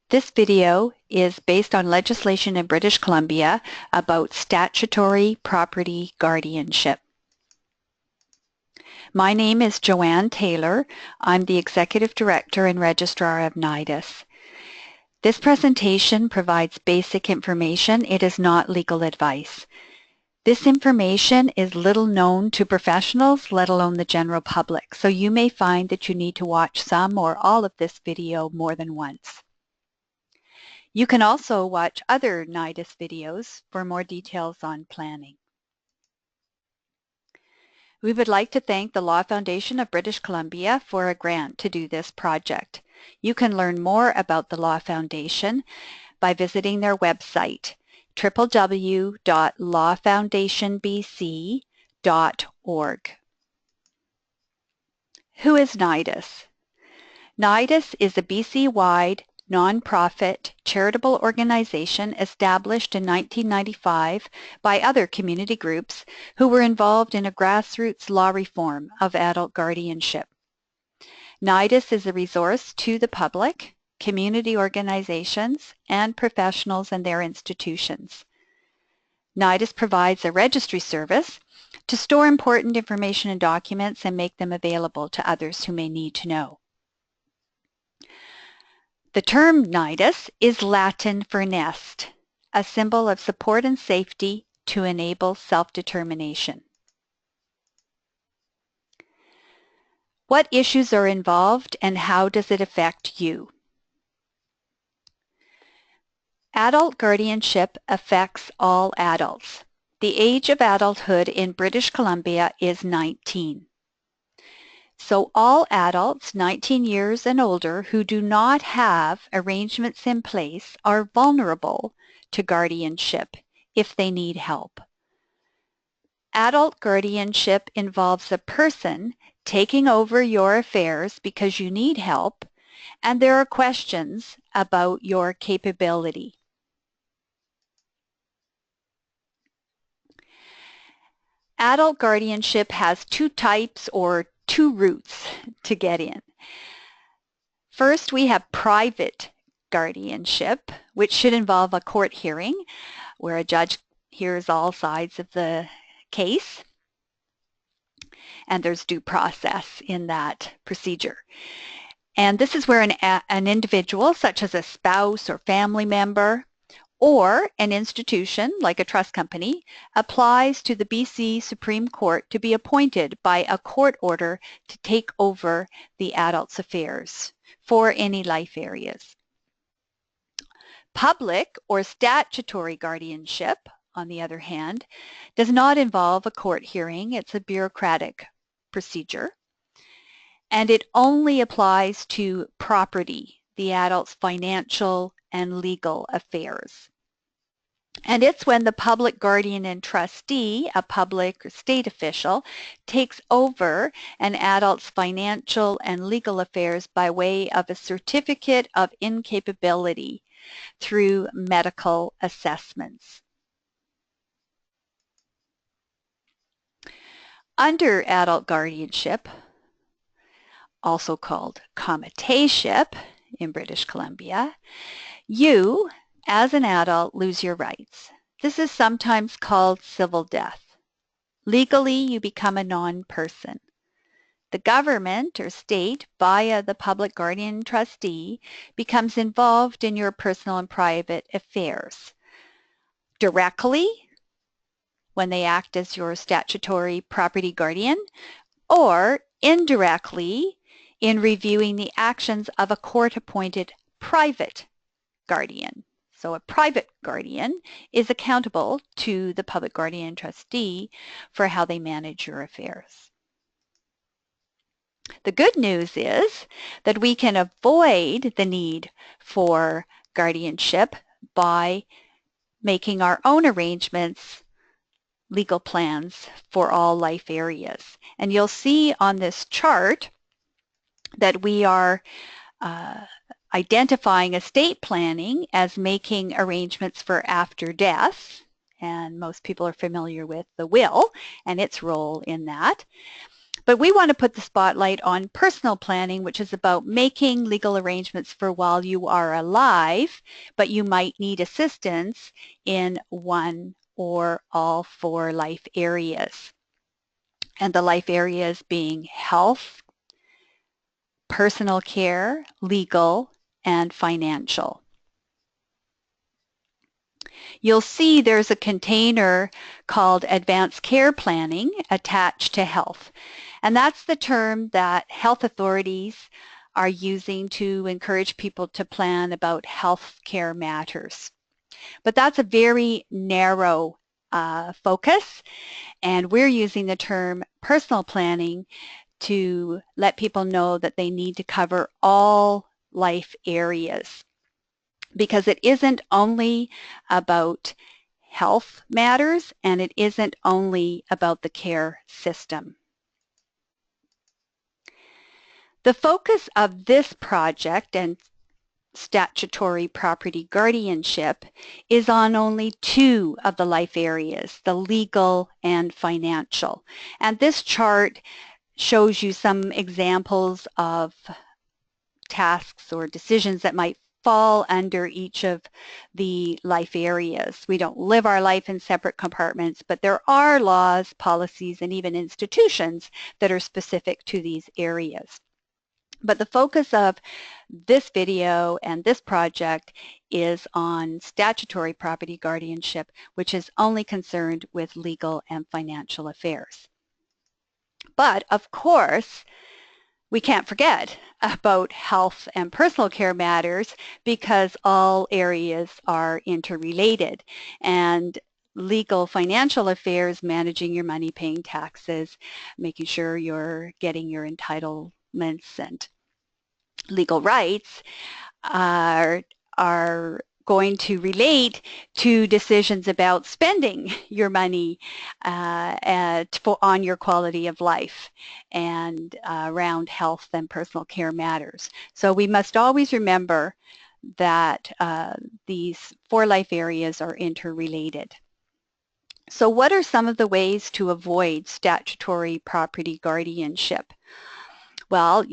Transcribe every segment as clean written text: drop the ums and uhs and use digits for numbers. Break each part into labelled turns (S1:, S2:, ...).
S1: This video is based on legislation in British Columbia about statutory property guardianship. My name is Joanne Taylor. I'm the Executive Director and Registrar of Nidus. This presentation provides basic information. It is not legal advice. This information is little known to professionals, let alone the general public, so you may find that you need to watch some or all of this video more than once. You can also watch other Nidus videos for more details on planning. We would like to thank the Law Foundation of British Columbia for a grant to do this project. You can learn more about the Law Foundation by visiting their website, www.lawfoundationbc.org. Who is Nidus? Nidus is a BC-wide non-profit charitable organization established in 1995 by other community groups who were involved in a grassroots law reform of adult guardianship. Nidus is a resource to the public, community organizations, and professionals and their institutions. Nidus provides a registry service to store important information and documents and make them available to others who may need to know. The term Nidus is Latin for nest, a symbol of support and safety to enable self-determination. What issues are involved and how does it affect you? Adult guardianship affects all adults. The age of adulthood in British Columbia is 19. So all adults 19 years and older who do not have arrangements in place are vulnerable to guardianship if they need help. Adult guardianship involves a person taking over your affairs because you need help and there are questions about your capability. Adult guardianship has two types or two routes to get in. First, we have private guardianship, which should involve a court hearing where a judge hears all sides of the case, and there's due process in that procedure. And this is where an individual, such as a spouse or family member, or an institution, like a trust company, applies to the BC Supreme Court to be appointed by a court order to take over the adult's affairs for any life areas. Public or statutory guardianship, on the other hand, does not involve a court hearing. It's a bureaucratic procedure, and it only applies to property, the adult's financial and legal affairs. And it's when the Public Guardian and Trustee, a public or state official, takes over an adult's financial and legal affairs by way of a certificate of incapability through medical assessments. Under adult guardianship, also called comitationship in British Columbia, you, as an adult, lose your rights. This is sometimes called civil death. Legally, you become a non-person. The government or state, via the Public Guardian and Trustee, becomes involved in your personal and private affairs. Directly, when they act as your statutory property guardian, or indirectly in reviewing the actions of a court-appointed private guardian. So a private guardian is accountable to the Public Guardian and Trustee for how they manage your affairs. The good news is that we can avoid the need for guardianship by making our own arrangements, legal plans for all life areas. And you'll see on this chart that we are identifying estate planning as making arrangements for after death, and most people are familiar with the will and its role in that. But we want to put the spotlight on personal planning, which is about making legal arrangements for while you are alive, but you might need assistance in one or all 4 life areas. And the life areas being health, personal care, legal, and financial. You'll see there's a container called advanced care planning attached to health. And that's the term that health authorities are using to encourage people to plan about health care matters. But that's a very narrow focus, and we're using the term personal planning to let people know that they need to cover all life areas, because it isn't only about health matters and it isn't only about the care system. The focus of this project and statutory property guardianship is on only 2 of the life areas, the legal and financial. And this chart shows you some examples of tasks or decisions that might fall under each of the life areas. We don't live our life in separate compartments, but there are laws, policies, and even institutions that are specific to these areas. But the focus of this video and this project is on statutory property guardianship, which is only concerned with legal and financial affairs. But of course, we can't forget about health and personal care matters, because all areas are interrelated. And legal financial affairs, managing your money, paying taxes, making sure you're getting your entitlements and legal rights are going to relate to decisions about spending your money on your quality of life and around health and personal care matters. So we must always remember that these 4 life areas are interrelated. So what are some of the ways to avoid statutory property guardianship? Well,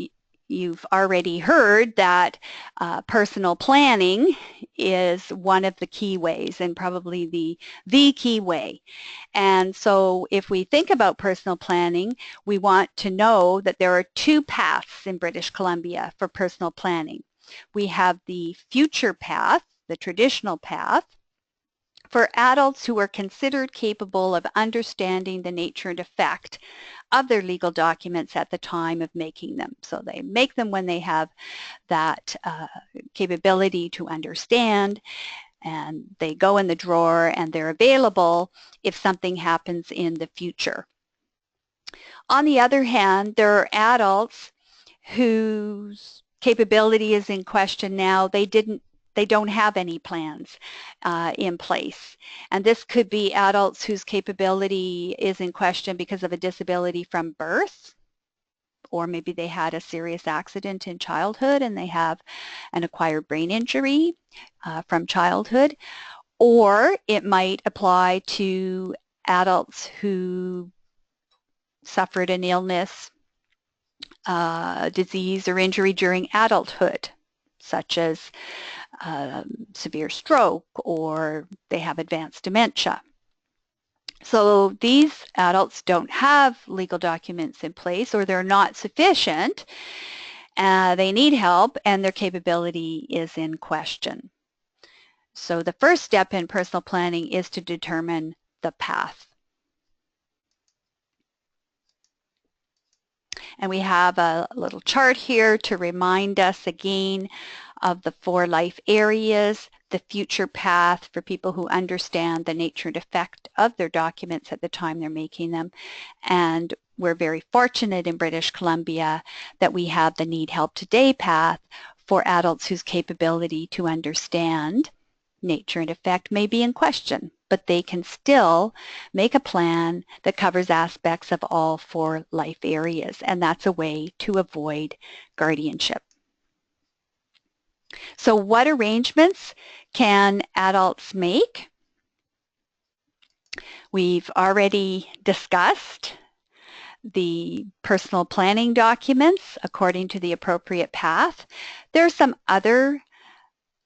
S1: you've already heard that personal planning is one of the key ways, and probably the key way. And so if we think about personal planning, we want to know that there are 2 paths in British Columbia for personal planning. We have the future path, the traditional path, for adults who are considered capable of understanding the nature and effect of their legal documents at the time of making them. So they make them when they have that capability to understand, and they go in the drawer and they're available if something happens in the future. On the other hand, there are adults whose capability is in question now. They don't have any plans in place. And this could be adults whose capability is in question because of a disability from birth, or maybe they had a serious accident in childhood and they have an acquired brain injury from childhood. Or it might apply to adults who suffered an illness, disease, or injury during adulthood, such as severe stroke, or they have advanced dementia. So these adults don't have legal documents in place, or they're not sufficient. They need help and their capability is in question. So the first step in personal planning is to determine the path. And we have a little chart here to remind us again of the 4 life areas, the future path for people who understand the nature and effect of their documents at the time they're making them. And we're very fortunate in British Columbia that we have the Need Help Today path for adults whose capability to understand nature and effect may be in question, but they can still make a plan that covers aspects of all 4 life areas, and that's a way to avoid guardianship. So what arrangements can adults make? We've already discussed the personal planning documents according to the appropriate path. There are some other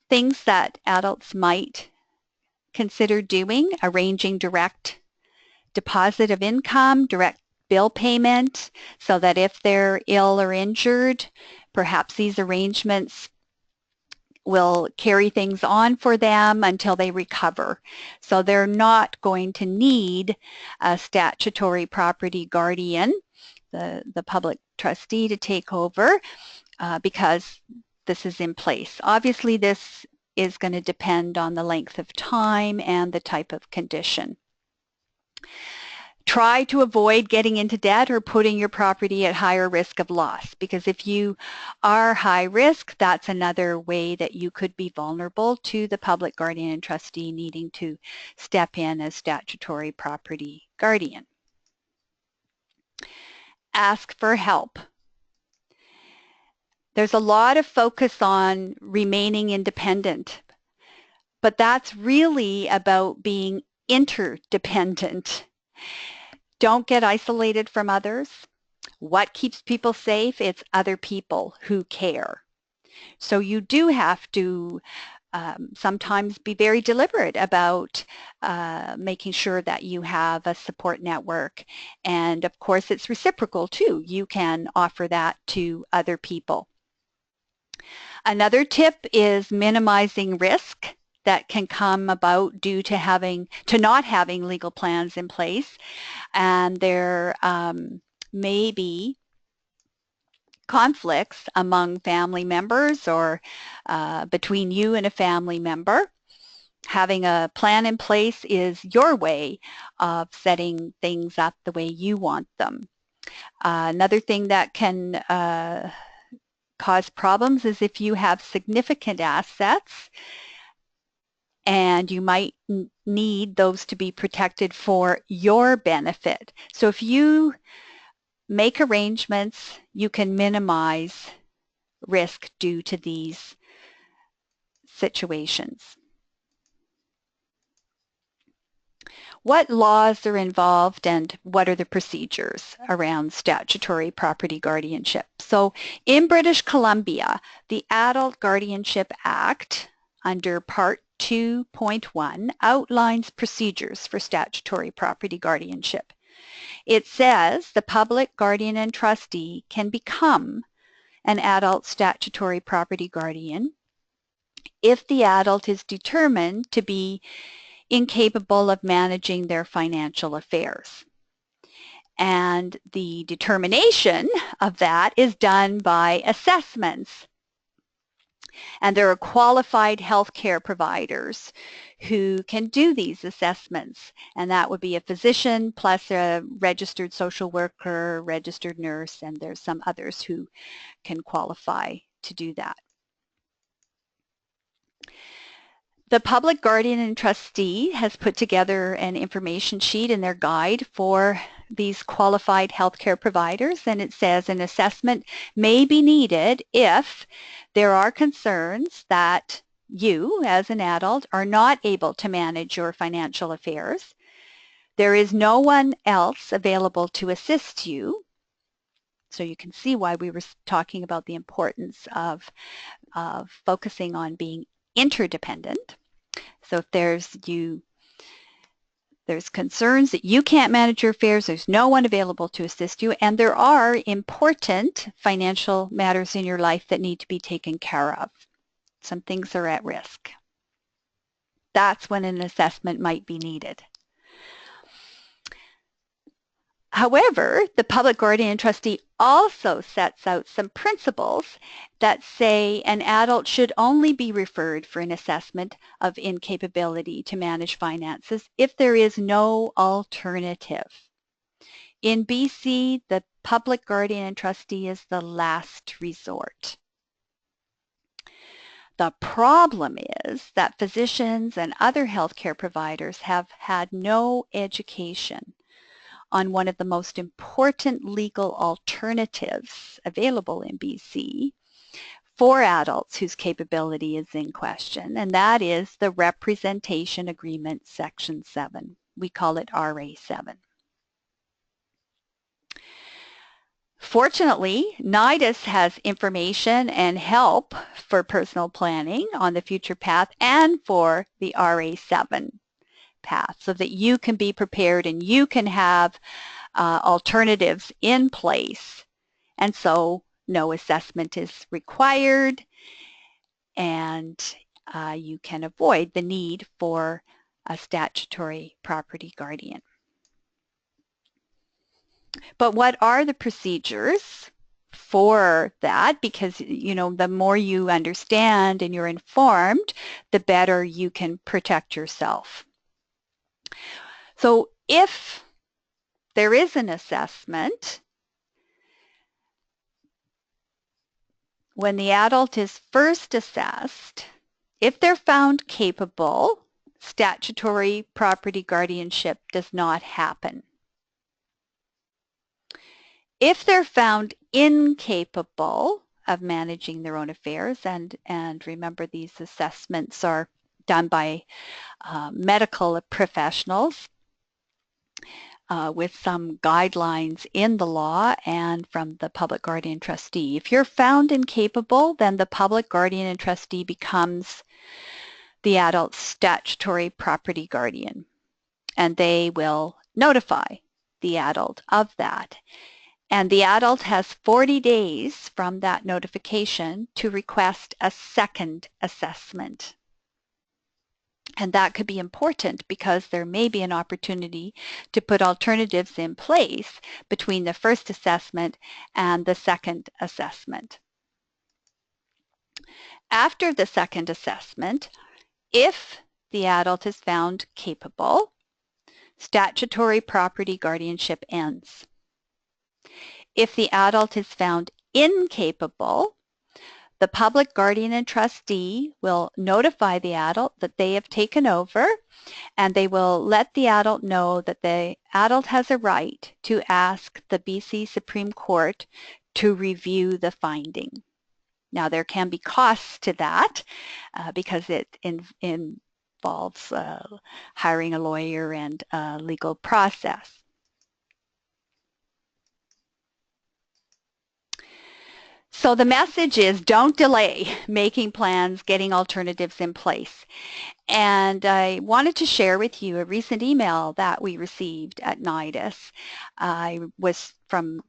S1: things that adults might consider doing, arranging direct deposit of income, direct bill payment, so that if they're ill or injured, perhaps these arrangements will carry things on for them until they recover. So they're not going to need a statutory property guardian, the public trustee, to take over because this is in place. Obviously, this is going to depend on the length of time and the type of condition. Try to avoid getting into debt or putting your property at higher risk of loss, because if you are high risk, that's another way that you could be vulnerable to the public guardian and trustee needing to step in as statutory property guardian. Ask for help. There's a lot of focus on remaining independent, but that's really about being interdependent. Don't get isolated from others. What keeps people safe? It's other people who care. So you do have to sometimes be very deliberate about making sure that you have a support network. And of course, it's reciprocal too. You can offer that to other people. Another tip is minimizing risk that can come about due to not having legal plans in place. And there may be conflicts among family members or between you and a family member. Having a plan in place is your way of setting things up the way you want them. Another thing that can cause problems is if you have significant assets and you might need those to be protected for your benefit. So if you make arrangements, you can minimize risk due to these situations. What laws are involved and what are the procedures around statutory property guardianship? So in British Columbia, the Adult Guardianship Act under Part 2.1 outlines procedures for statutory property guardianship. It says the public guardian and trustee can become an adult statutory property guardian if the adult is determined to be incapable of managing their financial affairs. And the determination of that is done by assessments. And there are qualified healthcare providers who can do these assessments. And that would be a physician plus a registered social worker, registered nurse, and there's some others who can qualify to do that. The Public Guardian and Trustee has put together an information sheet in their guide for these qualified healthcare providers, and it says an assessment may be needed if there are concerns that you, as an adult, are not able to manage your financial affairs. There is no one else available to assist you. So you can see why we were talking about the importance of focusing on being interdependent. So if there's concerns that you can't manage your affairs, there's no one available to assist you, and there are important financial matters in your life that need to be taken care of. Some things are at risk. That's when an assessment might be needed. However, the Public Guardian and Trustee also sets out some principles that say an adult should only be referred for an assessment of incapability to manage finances if there is no alternative. In BC, the Public Guardian and Trustee is the last resort. The problem is that physicians and other healthcare providers have had no education on one of the most important legal alternatives available in BC for adults whose capability is in question, and that is the Representation Agreement Section 7. We call it RA7. Fortunately, Nidus has information and help for personal planning on the future path and for the RA7 path so that you can be prepared and you can have alternatives in place. And so no assessment is required, and you can avoid the need for a statutory property guardian. But what are the procedures for that? Because, you know, the more you understand and you're informed, the better you can protect yourself. So if there is an assessment, when the adult is first assessed, if they're found capable, statutory property guardianship does not happen. If they're found incapable of managing their own affairs, and remember these assessments are done by medical professionals with some guidelines in the law and from the Public Guardian and Trustee. If you're found incapable, then the Public Guardian and Trustee becomes the adult's statutory property guardian, and they will notify the adult of that. And the adult has 40 days from that notification to request a second assessment. And that could be important because there may be an opportunity to put alternatives in place between the first assessment and the second assessment. After the second assessment, if the adult is found capable, statutory property guardianship ends. If the adult is found incapable, the Public Guardian and Trustee will notify the adult that they have taken over, and they will let the adult know that the adult has a right to ask the BC Supreme Court to review the finding. Now, there can be costs to that because it involves hiring a lawyer and a legal process. So the message is don't delay making plans, getting alternatives in place. And I wanted to share with you a recent email that we received at Nidus. I was from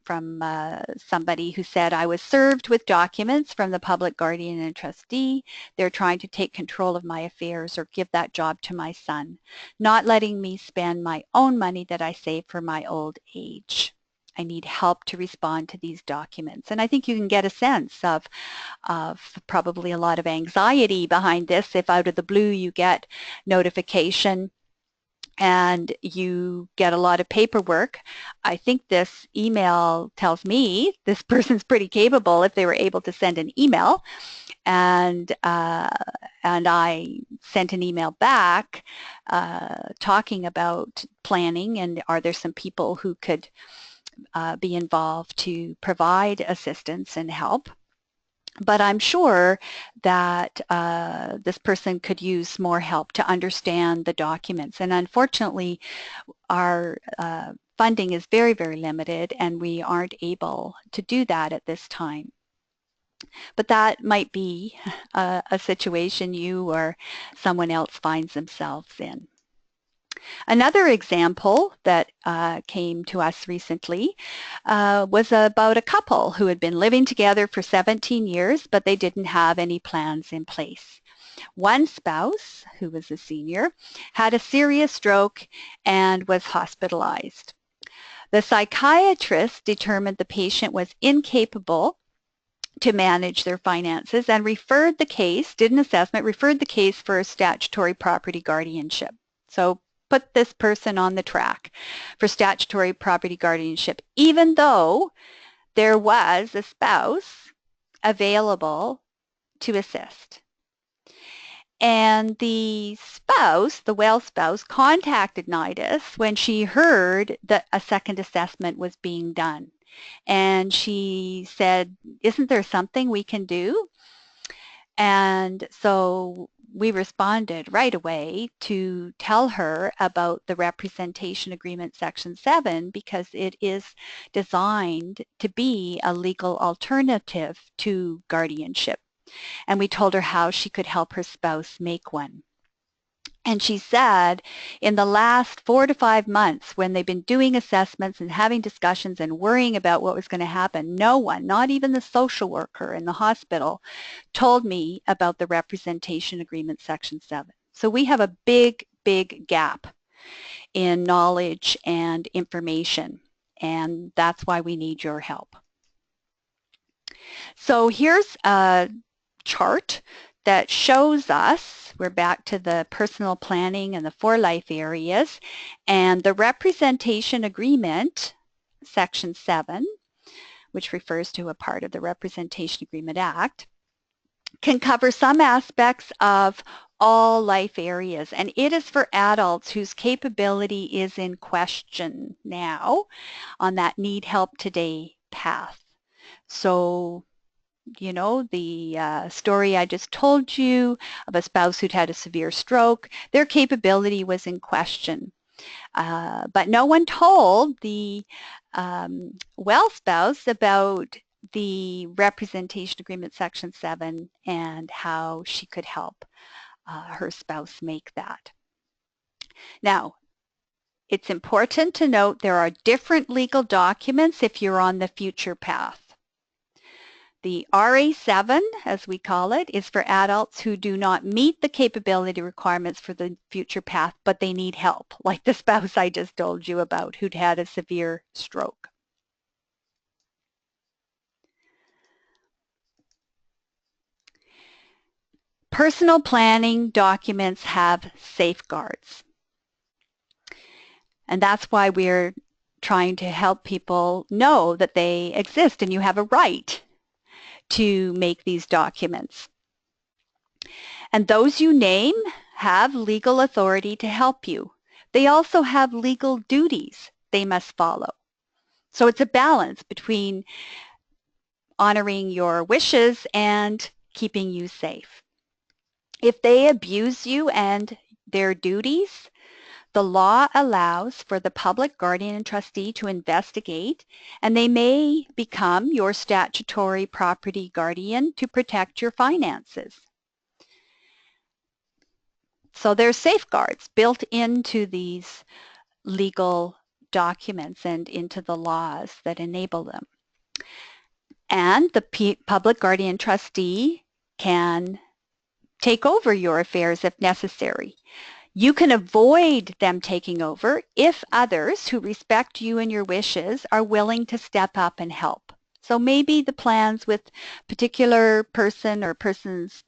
S1: somebody who said, I was served with documents from the Public Guardian and Trustee. They're trying to take control of my affairs or give that job to my son, not letting me spend my own money that I saved for my old age. I need help to respond to these documents. And I think you can get a sense of probably a lot of anxiety behind this if out of the blue you get notification and you get a lot of paperwork. I think this email tells me this person's pretty capable if they were able to send an email. And I sent an email back talking about planning and are there some people who could be involved to provide assistance and help. But I'm sure that this person could use more help to understand the documents. And unfortunately, our funding is very, very limited, and we aren't able to do that at this time. But that might be a situation you or someone else finds themselves in. Another example that came to us recently was about a couple who had been living together for 17 years, but they didn't have any plans in place. One spouse, who was a senior, had a serious stroke and was hospitalized. The psychiatrist determined the patient was incapable to manage their finances and referred the case, did an assessment, referred the case for a statutory property guardianship. So put this person on the track for statutory property guardianship, even though there was a spouse available to assist. And the spouse, the well spouse, contacted Nidus when she heard that a second assessment was being done. And she said, isn't there something we can do? And so we responded right away to tell her about the Representation Agreement Section 7 because it is designed to be a legal alternative to guardianship. And we told her how she could help her spouse make one. And she said in the last 4 to 5 months when they've been doing assessments and having discussions and worrying about what was going to happen, no one, not even the social worker in the hospital, told me about the Representation Agreement Section 7. So we have a big, big gap in knowledge and information, and that's why we need your help. So here's a chart that shows us, we're back to the personal planning and the 4 life areas, and the Representation Agreement, Section 7, which refers to a part of the Representation Agreement Act, can cover some aspects of all life areas, and it is for adults whose capability is in question now on that need help today path. So you know, the story I just told you of a spouse who'd had a severe stroke, their capability was in question. But no one told the well spouse about the Representation Agreement Section 7 and how she could help her spouse make that. Now, it's important to note there are different legal documents if you're on the future path. The RA7, as we call it, is for adults who do not meet the capability requirements for the future path, but they need help, like the spouse I just told you about who'd had a severe stroke. Personal planning documents have safeguards. And that's why we're trying to help people know that they exist and you have a right to make these documents. And those you name have legal authority to help you. They also have legal duties they must follow. So it's a balance between honoring your wishes and keeping you safe. If they abuse you and their duties, the law allows for the public guardian and trustee to investigate, and they may become your statutory property guardian to protect your finances. So there's safeguards built into these legal documents and into the laws that enable them. And the public guardian trustee can take over your affairs if necessary. You can avoid them taking over if others who respect you and your wishes are willing to step up and help. So maybe the plans with a particular person or persons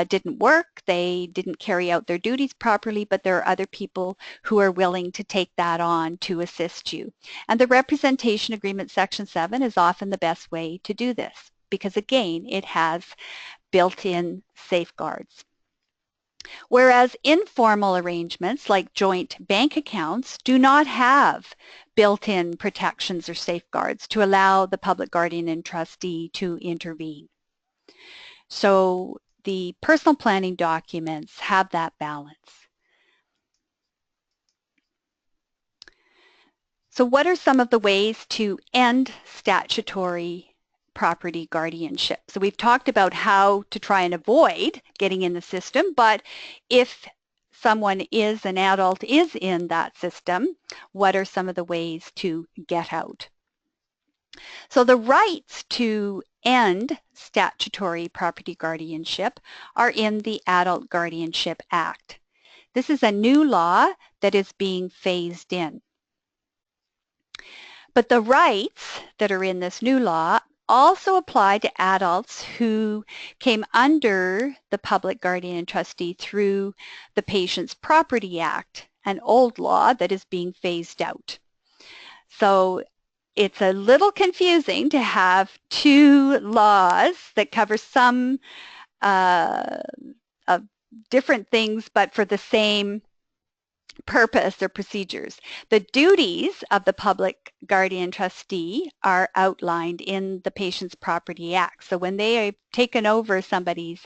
S1: didn't work, they didn't carry out their duties properly, but there are other people who are willing to take that on to assist you. And the Representation Agreement Section 7 is often the best way to do this because, again, it has built-in safeguards. Whereas informal arrangements like joint bank accounts do not have built-in protections or safeguards to allow the public guardian and trustee to intervene. So the personal planning documents have that balance. So what are some of the ways to end statutory property guardianship? So we've talked about how to try and avoid getting in the system, but if someone is, an adult is in that system, what are some of the ways to get out? So the rights to end statutory property guardianship are in the Adult Guardianship Act. This is a new law that is being phased in. But the rights that are in this new law also apply to adults who came under the Public Guardian and Trustee through the Patient's Property Act, an old law that is being phased out. So it's a little confusing to have two laws that cover some of different things, but for the same purpose or procedures. The duties of the public guardian trustee are outlined in the Patient's Property Act. So when they have taken over somebody's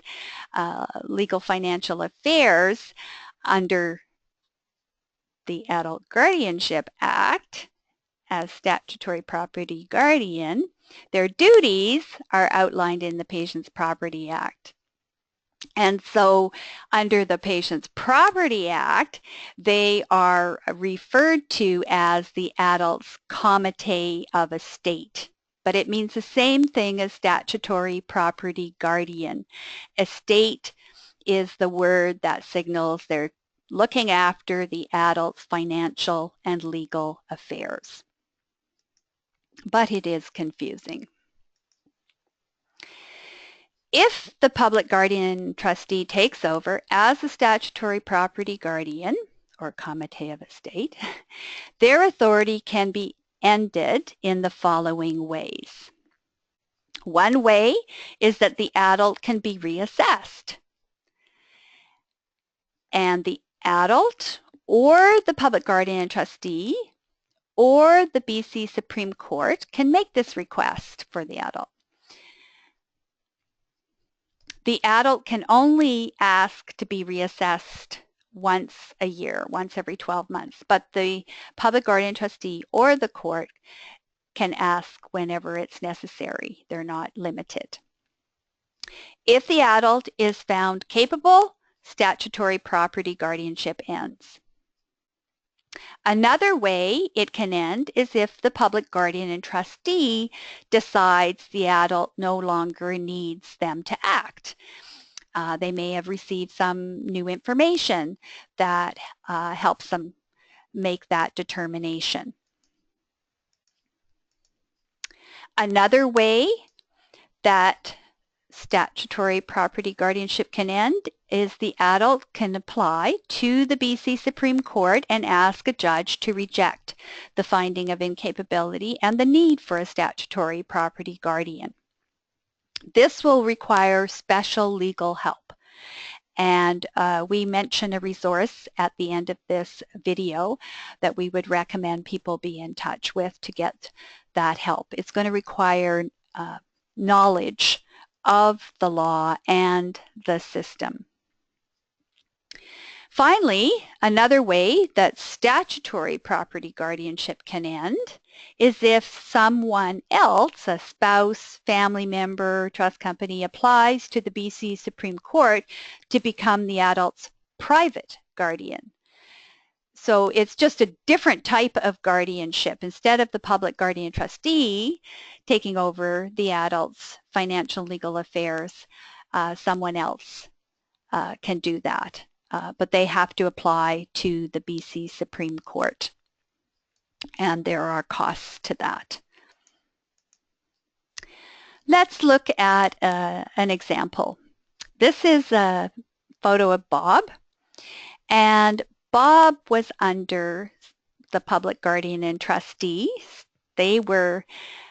S1: legal financial affairs under the Adult Guardianship Act as statutory property guardian, their duties are outlined in the Patient's Property Act. And so under the Patient's Property Act, they are referred to as the adult's comité of estate. But it means the same thing as statutory property guardian. Estate is the word that signals they're looking after the adult's financial and legal affairs. But it is confusing. If the public guardian trustee takes over as the statutory property guardian or comité of estate, their authority can be ended in the following ways. One way is that the adult can be reassessed, and the adult or the public guardian trustee or the BC Supreme Court can make this request for the adult. The adult can only ask to be reassessed once a year, once every 12 months, but the public guardian trustee or the court can ask whenever it's necessary. They're not limited. If the adult is found capable, statutory property guardianship ends. Another way it can end is if the public guardian and trustee decides the adult no longer needs them to act. They may have received some new information that helps them make that determination. Another way that statutory property guardianship can end is the adult can apply to the BC Supreme Court and ask a judge to reject the finding of incapability and the need for a statutory property guardian. This will require special legal help, and we mention a resource at the end of this video that we would recommend people be in touch with to get that help. It's going to require knowledge of the law and the system. Finally, another way that statutory property guardianship can end is if someone else, a spouse, family member, trust company, applies to the BC Supreme Court to become the adult's private guardian. So it's just a different type of guardianship. Instead of the public guardian trustee taking over the adult's financial legal affairs, someone else can do that. But they have to apply to the BC Supreme Court, and there are costs to that. Let's look at an example. This is a photo of Bob, and Bob was under the public guardian and trustee. They were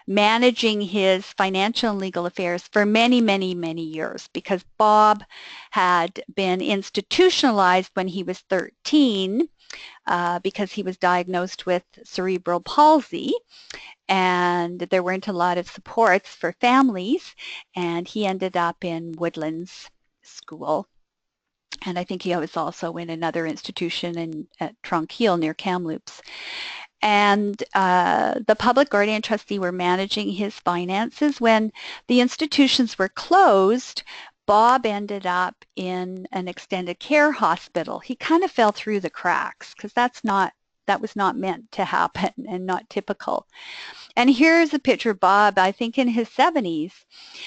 S1: managing his financial and legal affairs for many, many, many years because Bob had been institutionalized when he was 13 because he was diagnosed with cerebral palsy, and there weren't a lot of supports for families, and he ended up in Woodlands School. And I think he was also in another institution at Tronquil near Kamloops. And the public guardian trustee were managing his finances. When the institutions were closed, Bob ended up in an extended care hospital. He kind of fell through the cracks because that was not meant to happen and not typical. And here's a picture of Bob, I think in his 70s.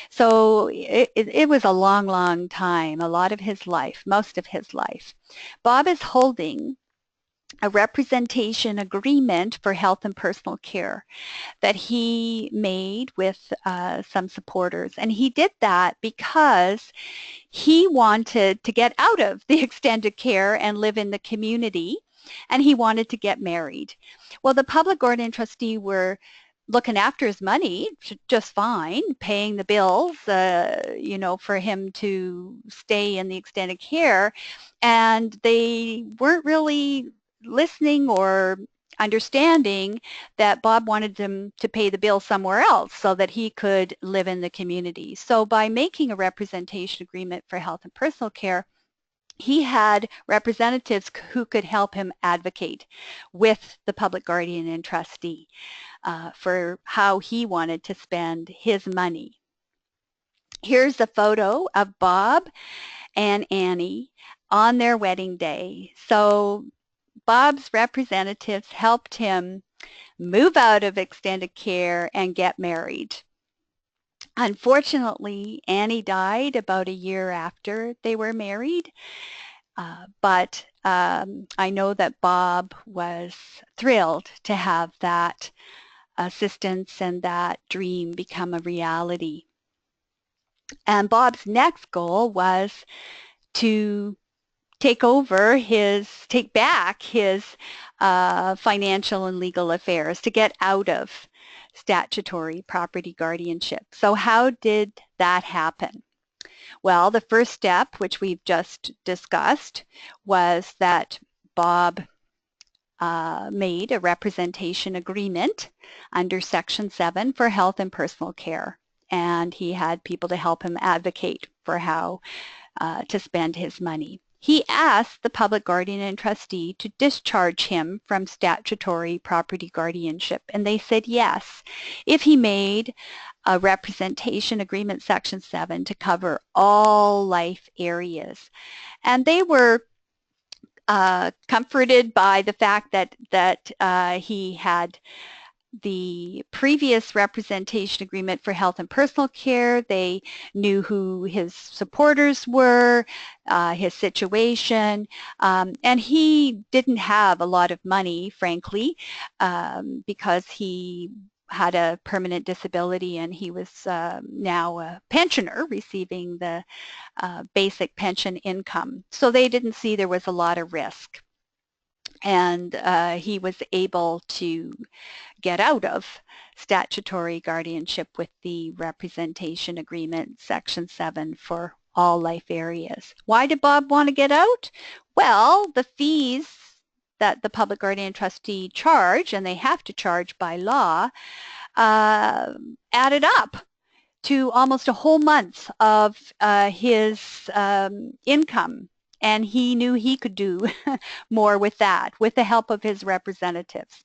S1: So it was a long, long time, a lot of his life, most of his life. Bob is holding a representation agreement for health and personal care that he made with some supporters. And he did that because he wanted to get out of the extended care and live in the community, and he wanted to get married. Well, the public guardian trustee were looking after his money just fine, paying the bills, you know, for him to stay in the extended care, and they weren't really listening or understanding that Bob wanted them to pay the bill somewhere else so that he could live in the community. So by making a representation agreement for health and personal care, he had representatives who could help him advocate with the public guardian and trustee for how he wanted to spend his money. Here's a photo of Bob and Annie on their wedding day. So Bob's representatives helped him move out of extended care and get married. Unfortunately, Annie died about a year after they were married, but I know that Bob was thrilled to have that assistance and that dream become a reality. And Bob's next goal was to take back his financial and legal affairs, to get out of statutory property guardianship. So how did that happen? Well, the first step, which we've just discussed, was that Bob made a representation agreement under Section 7 for health and personal care. And he had people to help him advocate for how to spend his money. He asked the public guardian and trustee to discharge him from statutory property guardianship, and they said yes, if he made a representation agreement Section 7 to cover all life areas. And they were comforted by the fact that he had the previous representation agreement for health and personal care. They knew who his supporters were, his situation, and he didn't have a lot of money, frankly, because he had a permanent disability and he was now a pensioner receiving the basic pension income. So they didn't see there was a lot of risk. And he was able to get out of statutory guardianship with the representation agreement, Section 7, for all life areas. Why did Bob want to get out? Well, the fees that the public guardian and trustee charge, and they have to charge by law, added up to almost a whole month of his income. And he knew he could do more with that, with the help of his representatives.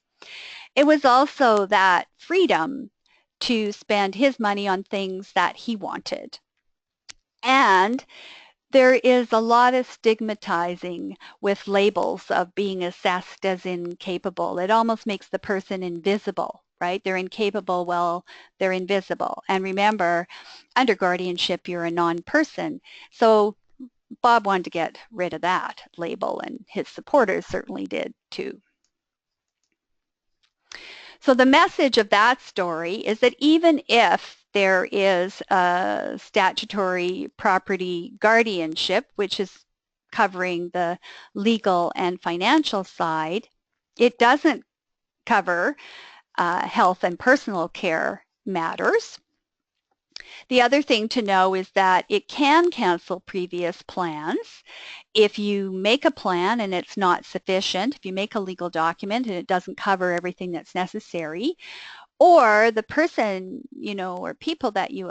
S1: It was also that freedom to spend his money on things that he wanted. And there is a lot of stigmatizing with labels of being assessed as incapable. It almost makes the person invisible, right? They're incapable, well, they're invisible. And remember, under guardianship, you're a non-person. So Bob wanted to get rid of that label, and his supporters certainly did too. So the message of that story is that even if there is a statutory property guardianship, which is covering the legal and financial side, it doesn't cover health and personal care matters. The other thing to know is that it can cancel previous plans. If you make a plan and it's not sufficient, if you make a legal document and it doesn't cover everything that's necessary, or the person, or people that you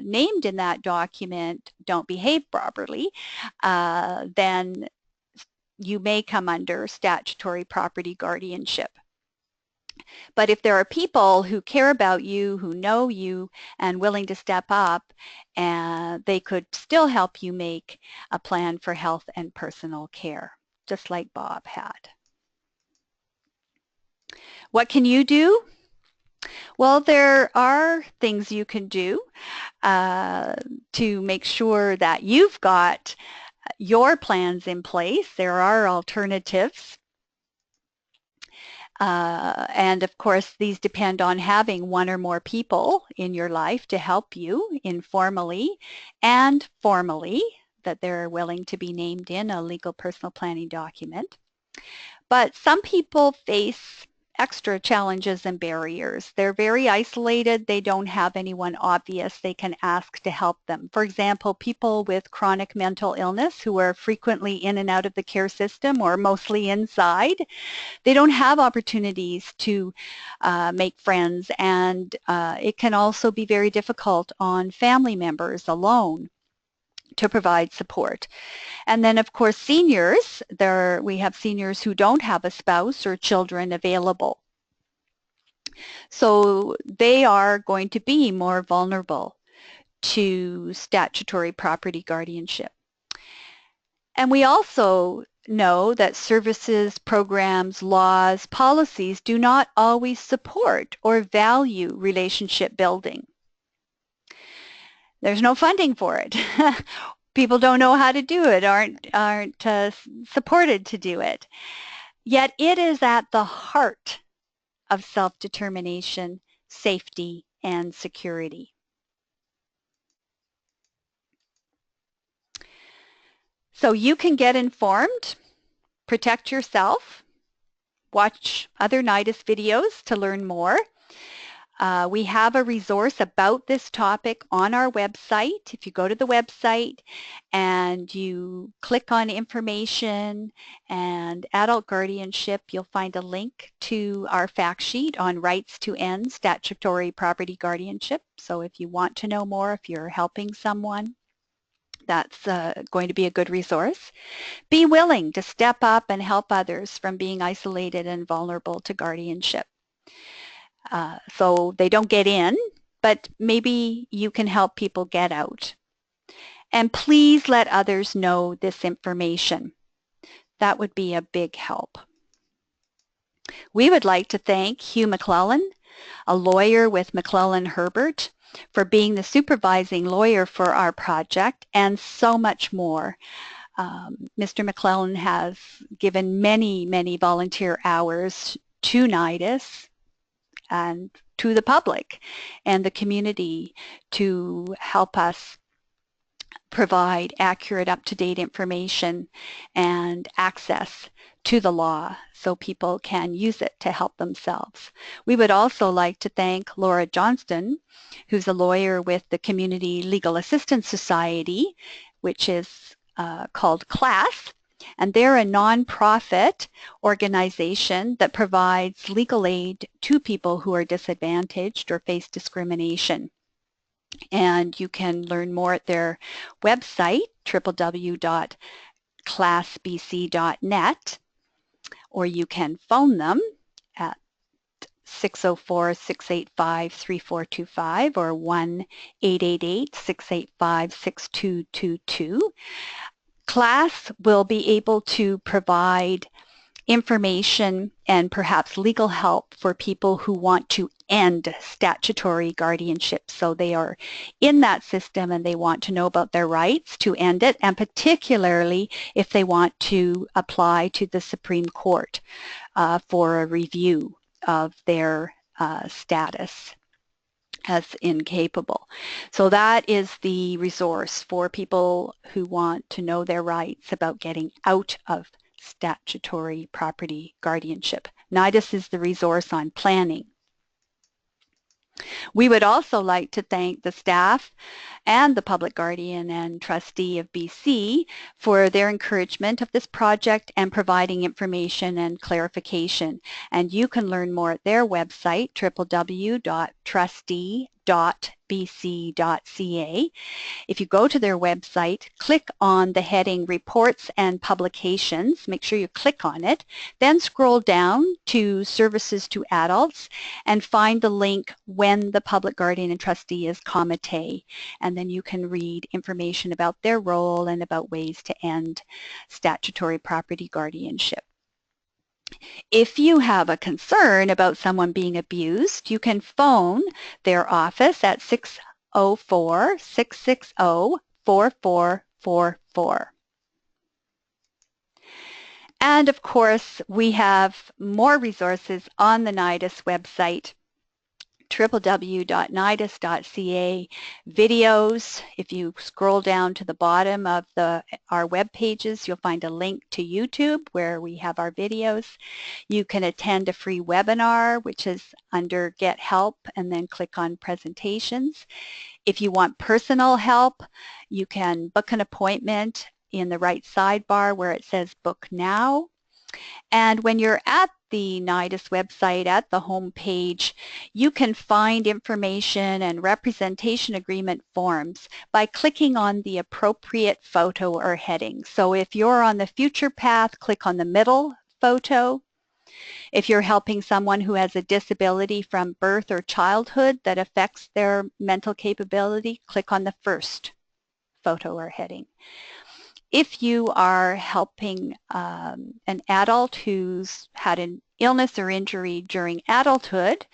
S1: named in that document don't behave properly, then you may come under statutory property guardianship. But if there are people who care about you, who know you, and willing to step up, and they could still help you make a plan for health and personal care, just like Bob had. What can you do? Well, there are things you can do to make sure that you've got your plans in place. There are alternatives. And of course, these depend on having one or more people in your life to help you informally and formally, that they're willing to be named in a legal personal planning document. But some people face extra challenges and barriers. They're very isolated. They don't have anyone obvious they can ask to help them. For example, people with chronic mental illness who are frequently in and out of the care system or mostly inside, they don't have opportunities to make friends, and it can also be very difficult on family members alone to provide support. And then, of course, seniors, we have seniors who don't have a spouse or children available. So they are going to be more vulnerable to statutory property guardianship. And we also know that services, programs, laws, policies do not always support or value relationship building. There's no funding for it. People don't know how to do it, aren't supported to do it. Yet it is at the heart of self-determination, safety, and security. So you can get informed, protect yourself, watch other Nidus videos to learn more. We have a resource about this topic on our website. If you go to the website and you click on information and adult guardianship, you'll find a link to our fact sheet on rights to end statutory property guardianship. So if you want to know more, if you're helping someone, that's going to be a good resource. Be willing to step up and help others from being isolated and vulnerable to guardianship. So they don't get in, but maybe you can help people get out. And please let others know this information. That would be a big help. We would like to thank Hugh McClellan, a lawyer with McClellan Herbert, for being the supervising lawyer for our project, and so much more. Mr. McClellan has given many, many volunteer hours to Nidus and to the public and the community to help us provide accurate, up-to-date information and access to the law so people can use it to help themselves. We would also like to thank Laura Johnston, who's a lawyer with the Community Legal Assistance Society, which is called CLASS, and they're a nonprofit organization that provides legal aid to people who are disadvantaged or face discrimination. And you can learn more at their website, www.classbc.net, or you can phone them at 604-685-3425 or 1-888-685-6222. CLASS will be able to provide information and perhaps legal help for people who want to end statutory guardianship. So they are in that system and they want to know about their rights to end it, and particularly if they want to apply to the Supreme Court for a review of their status as incapable. So that is the resource for people who want to know their rights about getting out of statutory property guardianship. Nidus is the resource on planning. We would also like to thank the staff and the Public Guardian and Trustee of BC for their encouragement of this project and providing information and clarification. And you can learn more at their website, www.trustee.bc.ca. If you go to their website, click on the heading Reports and Publications. Make sure you click on it. Then scroll down to Services to Adults and find the link When the Public Guardian and Trustee is Comité. And then you can read information about their role and about ways to end statutory property guardianship. If you have a concern about someone being abused, you can phone their office at 604-660-4444. And of course, we have more resources on the Nidus website www.nidus.ca videos. If you scroll down to the bottom of our web pages, you'll find a link to YouTube where we have our videos. You can attend a free webinar, which is under Get Help, and then click on Presentations. If you want personal help, you can book an appointment in the right sidebar where it says Book Now. And when you're at the Nidus website at the home page, you can find information and representation agreement forms by clicking on the appropriate photo or heading. So if you're on the future path, click on the middle photo. If you're helping someone who has a disability from birth or childhood that affects their mental capability, click on the first photo or heading. If you are helping an adult who's had an illness or injury during adulthood,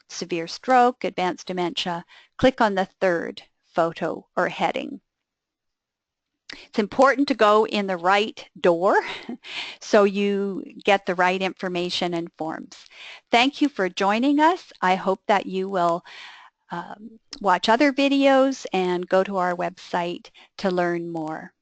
S1: severe stroke, advanced dementia, click on the third photo or heading. It's important to go in the right door so you get the right information and forms. Thank you for joining us. I hope that you will watch other videos and go to our website to learn more.